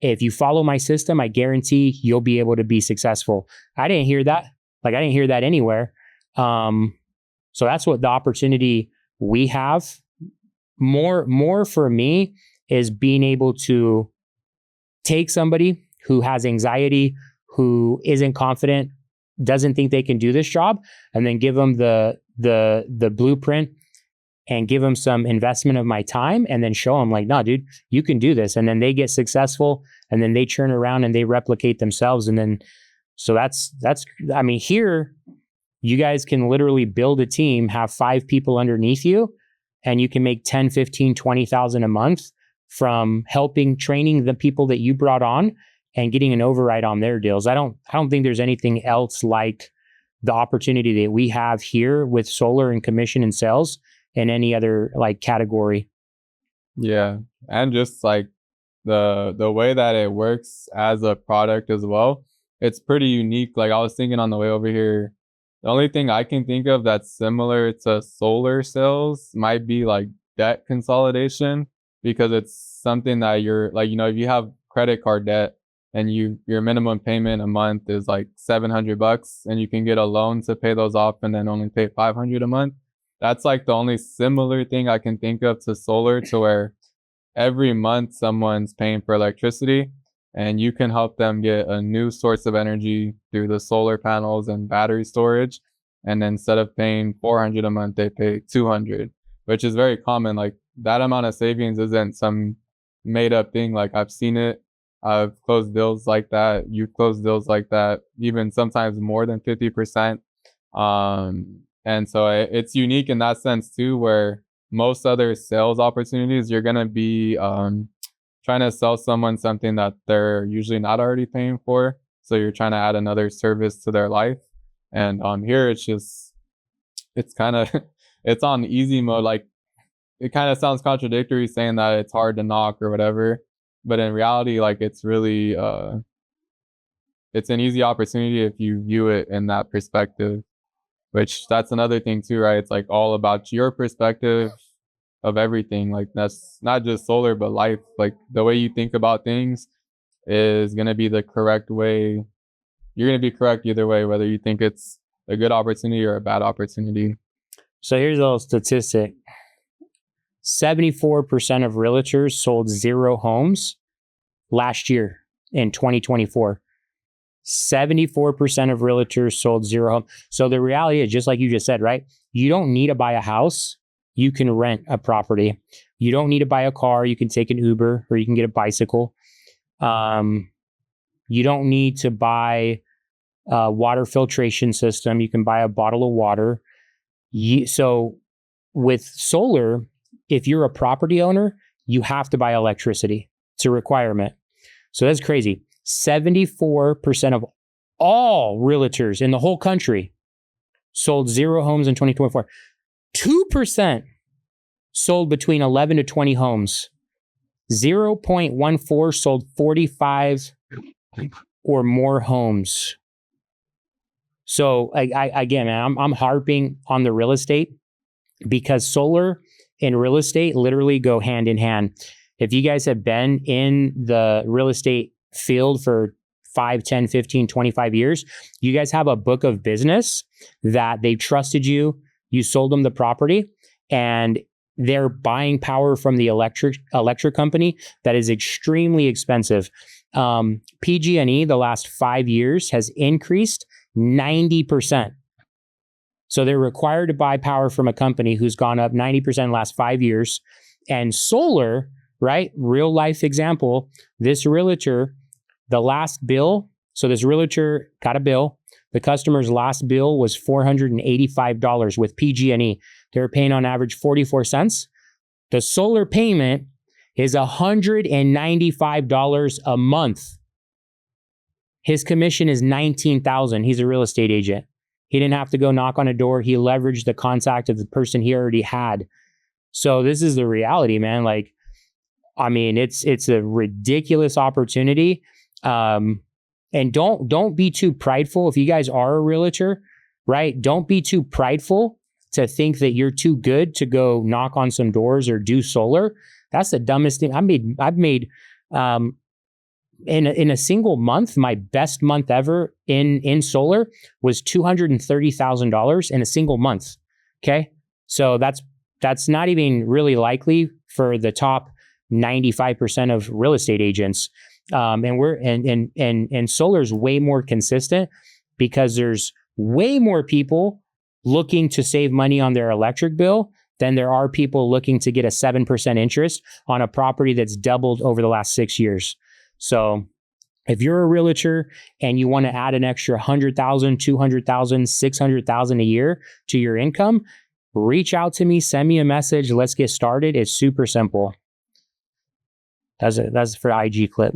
if you follow my system, I guarantee you'll be able to be successful. I didn't hear that. Like, I didn't hear that anywhere. So that's what the opportunity we have. More for me is being able to take somebody who has anxiety, who isn't confident, doesn't think they can do this job, and then give them the blueprint and give them some investment of my time, and then show them like, no, dude, you can do this. And then they get successful, and then they turn around and they replicate themselves. And then, so that's, I mean, here, you guys can literally build a team, have 5 people underneath you, and you can make 10, 15, 20,000 a month from training the people that you brought on and getting an override on their deals. I don't think there's anything else like the opportunity that we have here with solar and commission and sales in any other like category. Yeah. And just like the way that it works as a product as well, it's pretty unique. Like I was thinking on the way over here, The only thing I can think of that's similar to solar sales might be like debt consolidation, because it's something that you're like, if you have credit card debt and your minimum payment a month is like $700 and you can get a loan to pay those off and then only pay 500 a month. That's like the only similar thing I can think of to solar, to where every month someone's paying for electricity and you can help them get a new source of energy through the solar panels and battery storage. And then instead of paying 400 a month, they pay 200, which is very common. Like that amount of savings isn't some made up thing. Like I've seen it. I've closed deals like that. You close deals like that, even sometimes more than 50%. And so it's unique in that sense too, where most other sales opportunities, you're going to be trying to sell someone something that they're usually not already paying for. So you're trying to add another service to their life. And here it's kind of, it's on easy mode. Like it kind of sounds contradictory saying that it's hard to knock or whatever. But in reality, like it's really, it's an easy opportunity if you view it in that perspective, which that's another thing too, right? It's like all about your perspective of everything. Like that's not just solar, but life. Like the way you think about things is going to be the correct way. You're going to be correct either way, whether you think it's a good opportunity or a bad opportunity. So here's a little statistic. 74% of realtors sold 0 homes last year in 2024. 74% of realtors sold 0 homes. So the reality is, just like you just said, right? You don't need to buy a house. You can rent a property. You don't need to buy a car. You can take an Uber or you can get a bicycle. You don't need to buy a water filtration system. You can buy a bottle of water. So with solar, if you're a property owner, you have to buy electricity. It's a requirement. So that's crazy. 74% of all realtors in the whole country sold 0 homes in 2024. 2% sold between 11 to 20 homes. 0.14 sold 45 or more homes. So again, man, I'm harping on the real estate because solar and real estate literally go hand in hand. If you guys have been in the real estate field for 5, 10, 15, 25 years, you guys have a book of business that they've trusted you. You sold them the property and they're buying power from the electric company that is extremely expensive. PG&E the last 5 years has increased 90%. So they're required to buy power from a company who's gone up 90% in the last 5 years. And solar, right? Real life example, this realtor, the last bill, so this realtor got a bill. The customer's last bill was $485 with PG&E. They were paying on average 44 cents. The solar payment is $195 a month. His commission is $19,000. He's a real estate agent. He didn't have to go knock on a door. He leveraged the contact of the person he already had. So this is the reality, man. Like, I mean, it's a ridiculous opportunity. And don't be too prideful. If you guys are a realtor, right? Don't be too prideful to think that you're too good to go knock on some doors or do solar. That's the dumbest thing. I've made in a single month, my best month ever in solar was $230,000 in a single month. Okay. So that's not even really likely for the top 95% of real estate agents. And solar's way more consistent because there's way more people looking to save money on their electric bill than there are people looking to get a 7% interest on a property that's doubled over the last 6 years. So if you're a realtor and you want to add an extra 100,000, 200,000, 600,000 a year to your income, reach out to me, send me a message. Let's get started. It's super simple. That's for IG clip.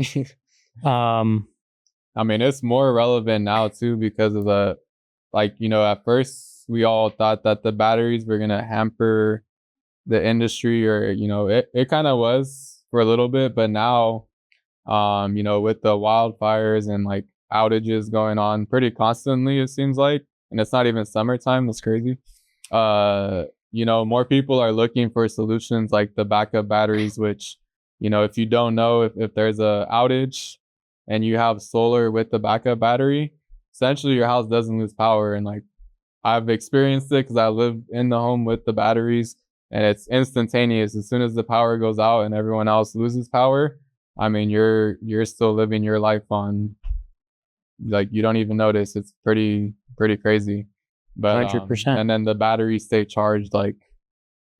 I mean, it's more relevant now too because of the, like, at first we all thought that the batteries were going to hamper the industry, or, it kind of was for a little bit, but now, with the wildfires and like outages going on pretty constantly, it seems like and it's not even summertime. That's crazy. You know, more people are looking for solutions like the backup batteries, which, you know, if you don't know, if there's a outage and you have solar with the backup battery, essentially your house doesn't lose power. And like, I've experienced it because I live in the home with the batteries, and it's instantaneous. As soon as the power goes out and everyone else loses power, I mean, you're still living your life on, like, you don't even notice. It's pretty crazy. But 100%. and then the batteries stay charged. Like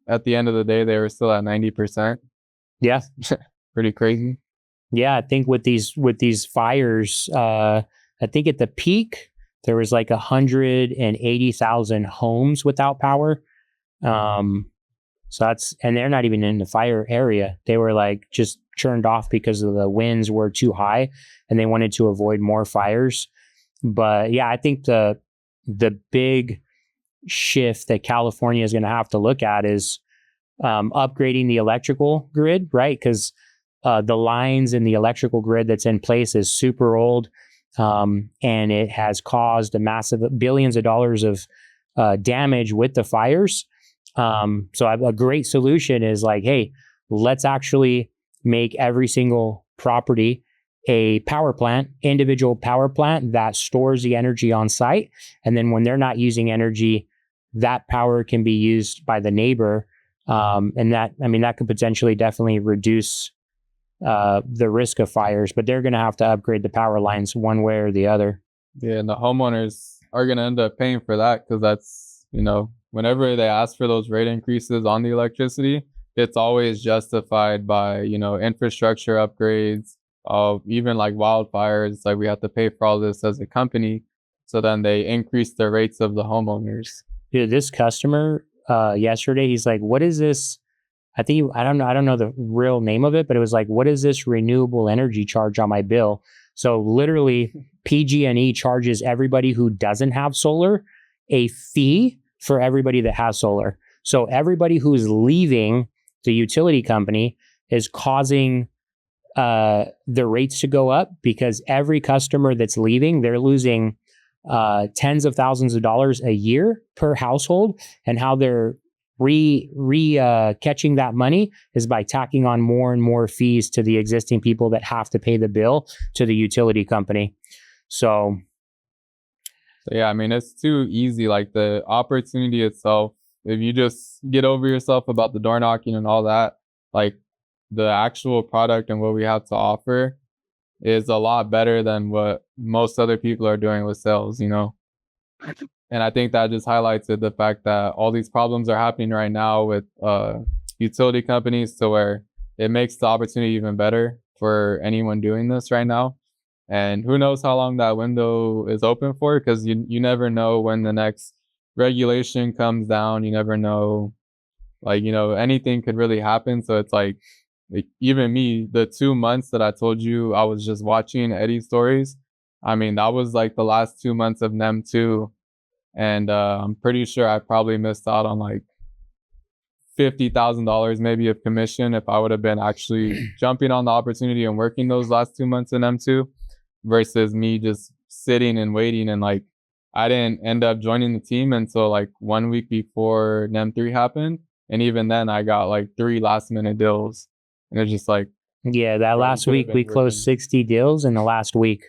at the end of the day, they were still at 90%. Yeah. Pretty crazy. Yeah, I think with these fires, I think at the peak there was like 180,000 homes without power. So and they're not even in the fire area. They were like just turned off because of the winds were too high, and they wanted to avoid more fires. But yeah, I think the big shift that California is going to have to look at is upgrading the electrical grid, right? Because the lines in the electrical grid that's in place is super old, and it has caused a massive billions of dollars of damage with the fires. So a great solution is like, hey, let's actually make every single property a power plant, individual power plant that stores the energy on site. And then when they're not using energy, that power can be used by the neighbor. And that could potentially definitely reduce the risk of fires, but they're going to have to upgrade the power lines one way or the other. Yeah, and the homeowners are going to end up paying for that because that's, you know, whenever they ask for those rate increases on the electricity, it's always justified by, you know, infrastructure upgrades, even like wildfires. It's like we have to pay for all this as a company. So then they increase the rates of the homeowners. Dude, this customer yesterday, he's like, what is this? I don't know the real name of it, but it was like, what is this renewable energy charge on my bill? So literally PG&E charges everybody who doesn't have solar a fee for everybody that has solar. So everybody who's leaving the utility company is causing the rates to go up, because every customer that's leaving, they're losing tens of thousands of dollars a year per household. And how they're catching that money is by tacking on more and more fees to the existing people that have to pay the bill to the utility company. So yeah, I mean, it's too easy. Like the opportunity itself, if you just get over yourself about the door knocking and all that, like the actual product and what we have to offer is a lot better than what most other people are doing with sales, you know? And I think that just highlighted the fact that all these problems are happening right now with utility companies, to where it makes the opportunity even better for anyone doing this right now. And who knows how long that window is open for, because you never know when the next regulation comes down. You never know, like, you know, anything could really happen. So it's like even me, the 2 months that I told you I was just watching Eddie's stories, I mean, that was like the last 2 months of NEM 2. And I'm pretty sure I probably missed out on like $50,000 maybe of commission if I would have been actually jumping on the opportunity and working those last 2 months in M2 versus me just sitting and waiting. And like, I didn't end up joining the team until like 1 week before NEM 3 happened. And even then I got like 3 last minute deals. And it's just like, yeah, that last week we closed 60 deals in the last week.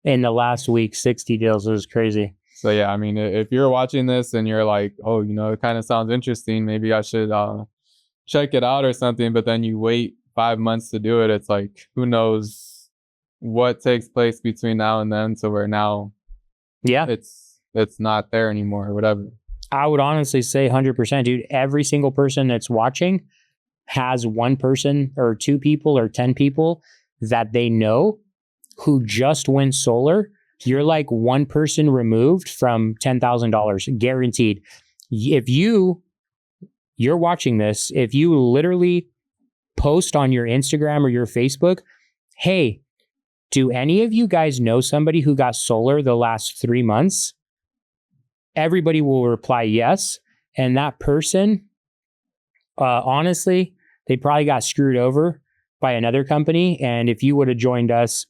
In the last week, 60 deals. It was crazy. So yeah, I mean, if you're watching this and you're like, oh, you know, it kind of sounds interesting, maybe I should check it out or something, but then you wait 5 months to do it, it's like, who knows what takes place between now and then, so where now it's not there anymore or whatever. I would honestly say 100%, dude. Every single person that's watching has one person or 2 people or 10 people that they know who just went solar. You're like one person removed from $10,000 guaranteed. If you're watching this, if you literally post on your Instagram or your Facebook, hey, do any of you guys know somebody who got solar the last 3 months? Everybody will reply yes. And that person, honestly, they probably got screwed over by another company. And if you would have joined us,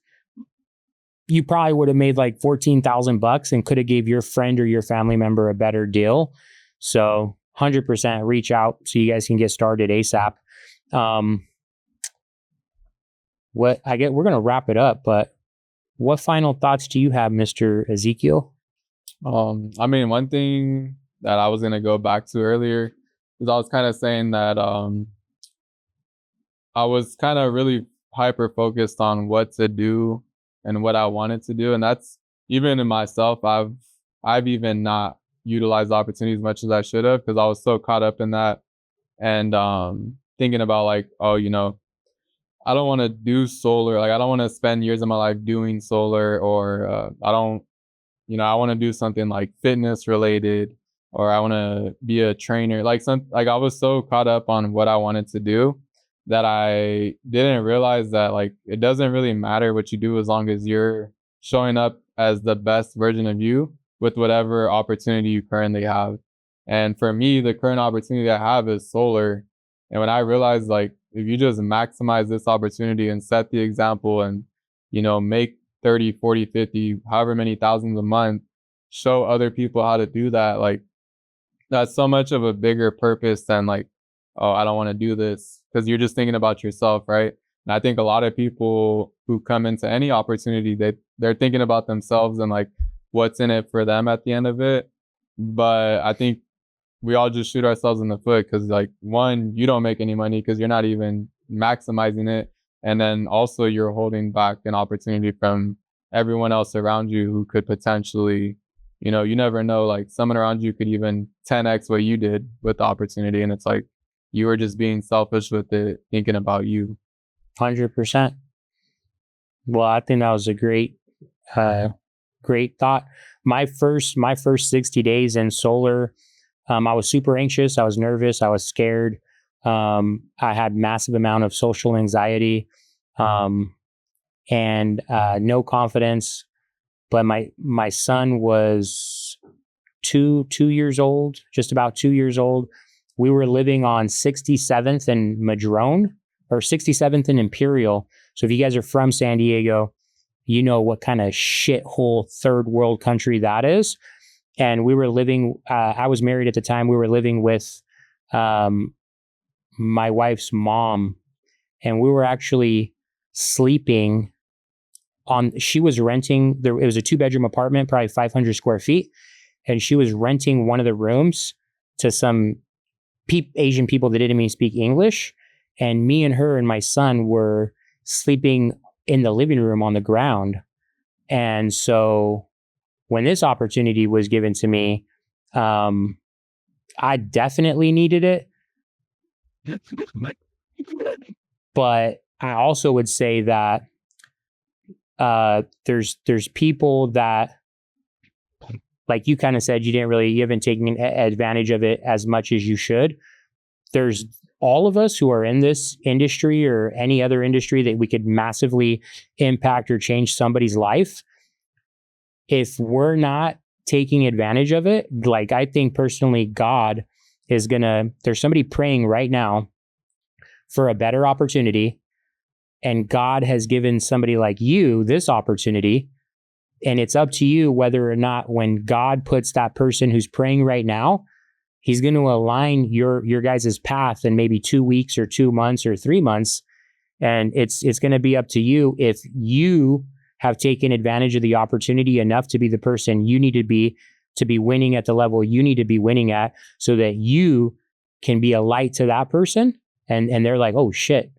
you probably would have made like $14,000 and could have gave your friend or your family member a better deal. So 100% reach out so you guys can get started ASAP. We're going to wrap it up, but what final thoughts do you have, Mr. Ezekiel? I mean, one thing that I was going to go back to earlier is I was kind of saying that I was kind of really hyper focused on what to do and what I wanted to do. And that's even in myself, I've even not utilized opportunities as much as I should have, because I was so caught up in that and thinking about like, oh, you know, I don't want to do solar. Like, I don't want to spend years of my life doing solar, or I don't, you know, I want to do something like fitness related, or I want to be a trainer. Like I was so caught up on what I wanted to do that I didn't realize that like it doesn't really matter what you do as long as you're showing up as the best version of you with whatever opportunity you currently have. And for me, the current opportunity I have is solar. And when I realized like if you just maximize this opportunity and set the example and, you know, make 30, 40, 50, however many thousands a month, show other people how to do that, like that's so much of a bigger purpose than like, oh, I don't want to do this, because you're just thinking about yourself, right? And I think a lot of people who come into any opportunity, they're thinking about themselves and like what's in it for them at the end of it. But I think we all just shoot ourselves in the foot, because like, one, you don't make any money because you're not even maximizing it, and then also you're holding back an opportunity from everyone else around you who could potentially, you know, you never know, like someone around you could even 10x what you did with the opportunity, and it's like you were just being selfish with it, thinking about you. 100%. Well, I think that was a great thought. My first 60 days in solar, I was super anxious. I was nervous. I was scared. I had massive amount of social anxiety, and no confidence. But my son was two years old, just about 2 years old. We were living on 67th and Madrone, or 67th and Imperial. So if you guys are from San Diego, you know what kind of shithole third world country that is. And we were living, I was married at the time. We were living with my wife's mom, and we were actually sleeping on, she was renting, it was a 2-bedroom apartment, probably 500 square feet. And she was renting one of the rooms to some Asian people that didn't even speak English. And me and her and my son were sleeping in the living room on the ground. And so when this opportunity was given to me, I definitely needed it. But I also would say that there's people that, like you kind of said, you haven't taken advantage of it as much as you should. There's all of us who are in this industry or any other industry that we could massively impact or change somebody's life. If we're not taking advantage of it, like I think personally, God is there's somebody praying right now for a better opportunity. And God has given somebody like you this opportunity. And it's up to you whether or not, when God puts that person who's praying right now, he's going to align your guys' path in maybe 2 weeks or 2 months or 3 months. And it's going to be up to you if you have taken advantage of the opportunity enough to be the person you need to be winning at the level you need to be winning at, so that you can be a light to that person. And they're like, oh shit.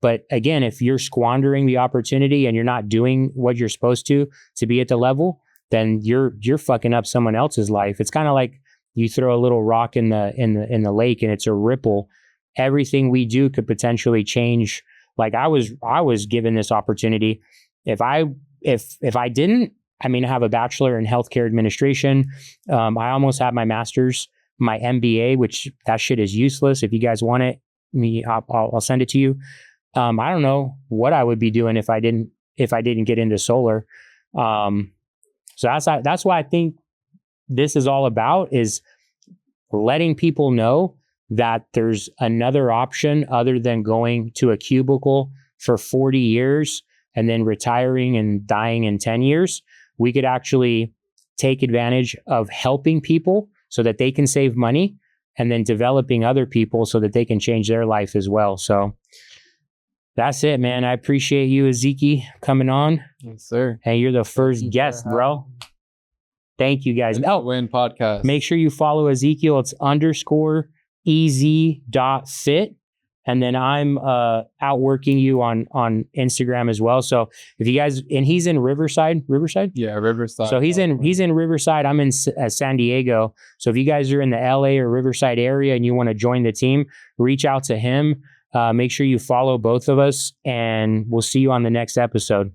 But again, if you're squandering the opportunity and you're not doing what you're supposed to be at the level, then you're fucking up someone else's life. It's kind of like you throw a little rock in the lake and it's a ripple. Everything we do could potentially change. Like I was given this opportunity. If I didn't, I mean, I have a bachelor in healthcare administration. I almost have my master's, my MBA, which that shit is useless. If you guys want it, I'll send it to you. I don't know what I would be doing if I didn't get into solar. So that's why I think this is all about, is letting people know that there's another option other than going to a cubicle for 40 years and then retiring and dying in 10 years, we could actually take advantage of helping people so that they can save money, and then developing other people so that they can change their life as well. So that's it, man. I appreciate you, Ezekiel, coming on. Yes, sir. Hey, you're the first guest, bro. Thank you, guys. Oh, Win podcast. Make sure you follow Ezekiel. It's _ez.fit. And then I'm outworking you on Instagram as well. So if you guys, and he's in Riverside. Yeah, Riverside. So he's in Riverside. I'm in San Diego. So if you guys are in the LA or Riverside area and you want to join the team, reach out to him. Make sure you follow both of us, and we'll see you on the next episode.